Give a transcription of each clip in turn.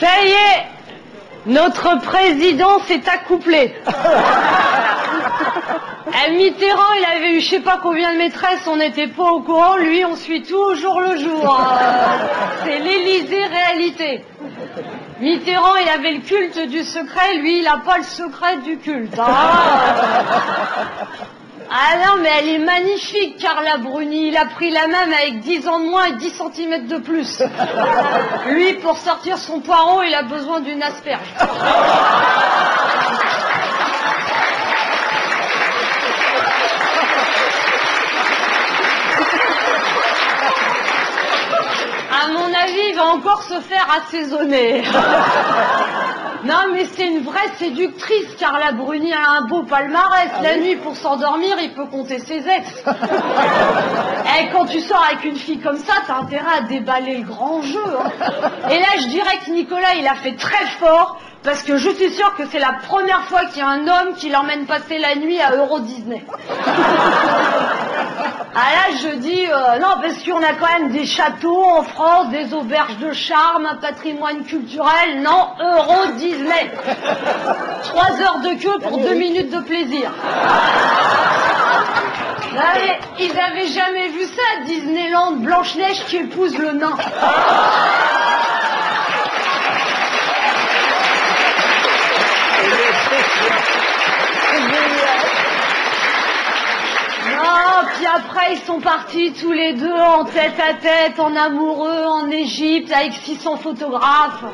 Ça y est, notre président s'est accouplé. Mitterrand, il avait eu je sais pas combien de maîtresses, on n'était pas au courant. Lui, on suit tout au jour le jour. C'est l'Élysée réalité. Mitterrand, il avait le culte du secret. Lui, il n'a pas le secret du culte. Ah non, mais elle est magnifique, Carla Bruni. Il a pris la même avec 10 ans de moins et 10 cm de plus. Lui, pour sortir son poireau, il a besoin d'une asperge. À mon avis, il va encore se faire assaisonner. Non, mais c'est une vraie séductrice, Carla Bruni. Elle a un beau palmarès. La nuit, pour s'endormir, il peut compter ses ex. Et quand tu sors avec une fille comme ça, t'as intérêt à déballer le grand jeu. Et là, je dirais que Nicolas, il a fait très fort, parce que je suis sûre que c'est la première fois qu'il y a un homme qui l'emmène passer la nuit à Euro Disney. Ah là, je dis, non, parce qu'on a quand même des châteaux en France, des auberges de charme, un patrimoine culturel. Non, Euro Disney. 3 heures de queue pour 2 minutes de plaisir. Non, mais ils avaient jamais vu ça, Disneyland, Blanche-Neige qui épouse le nain. Non, puis après ils sont partis tous les deux en tête à tête, en amoureux, en Égypte, avec 600 photographes.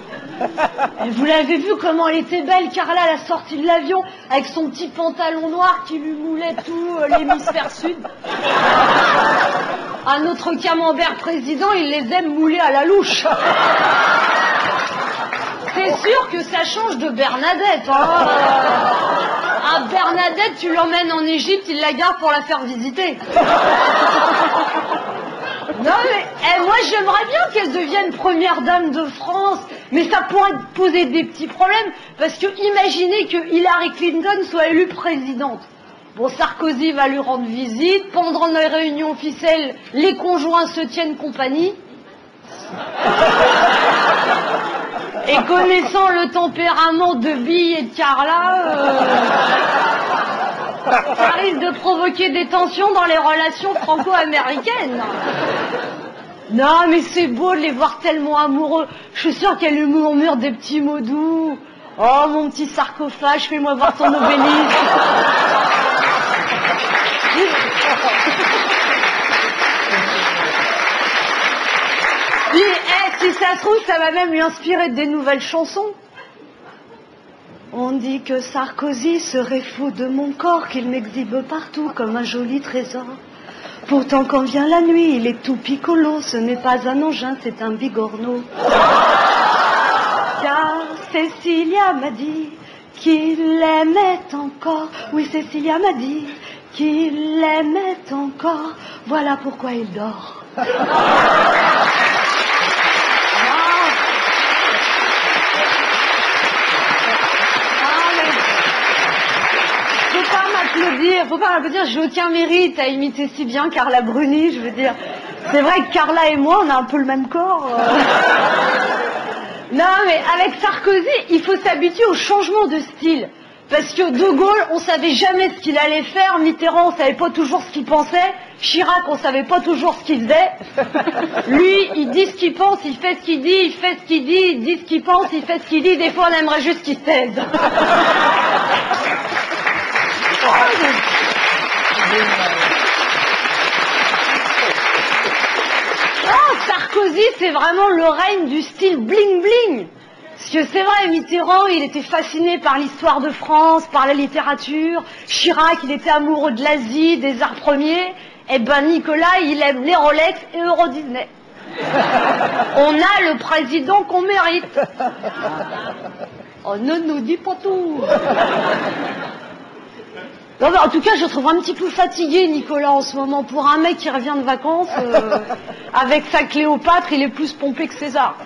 Et vous l'avez vu comment elle était belle, Carla, à la sortie de l'avion, avec son petit pantalon noir qui lui moulait tout l'hémisphère sud. Un autre camembert président, il les aime mouler à la louche. C'est sûr que ça change de Bernadette. Hein. Ah, Bernadette, tu l'emmènes en Égypte, il la garde pour la faire visiter. Non mais moi j'aimerais bien qu'elle devienne première dame de France, mais ça pourrait poser des petits problèmes, parce que imaginez que Hillary Clinton soit élue présidente. Bon, Sarkozy va lui rendre visite, pendant les réunions officielles, les conjoints se tiennent compagnie. Et connaissant le tempérament de Bill et de Carla, ça risque de provoquer des tensions dans les relations franco-américaines. Non, mais c'est beau de les voir tellement amoureux. Je suis sûre qu'elle lui murmure des petits mots doux. Oh, mon petit sarcophage, fais-moi voir ton obélisque. Puis, si ça se trouve, ça va même lui inspirer des nouvelles chansons. On dit que Sarkozy serait fou de mon corps, qu'il m'exhibe partout comme un joli trésor. Pourtant, quand vient la nuit, il est tout piccolo, ce n'est pas un engin, c'est un bigorneau. Car Cécilia m'a dit qu'il l'aimait encore. Oui, Cécilia m'a dit qu'il l'aimait encore. Voilà pourquoi il dort. Faut pas m'applaudir, j'ai aucun mérite à imiter si bien Carla Bruni, je veux dire. C'est vrai que Carla et moi, on a un peu le même corps. Non, mais avec Sarkozy, il faut s'habituer au changement de style. Parce que De Gaulle, on savait jamais ce qu'il allait faire. Mitterrand, on savait pas toujours ce qu'il pensait. Chirac, on savait pas toujours ce qu'il faisait. Lui, il dit ce qu'il pense, il fait ce qu'il dit, il fait ce qu'il dit, il dit ce qu'il pense, il fait ce qu'il dit. Des fois, on aimerait juste qu'il se taise. Oh, Sarkozy, c'est vraiment le règne du style bling-bling. Parce que c'est vrai, Mitterrand, il était fasciné par l'histoire de France, par la littérature. Chirac, il était amoureux de l'Asie, des arts premiers. Et ben Nicolas, il aime les Rolex et Euro Disney. On a le président qu'on mérite. Oh, ne nous dis pas tout. Non, mais en tout cas, je trouve un petit peu fatigué, Nicolas, en ce moment. Pour un mec qui revient de vacances, avec sa Cléopâtre, il est plus pompé que César.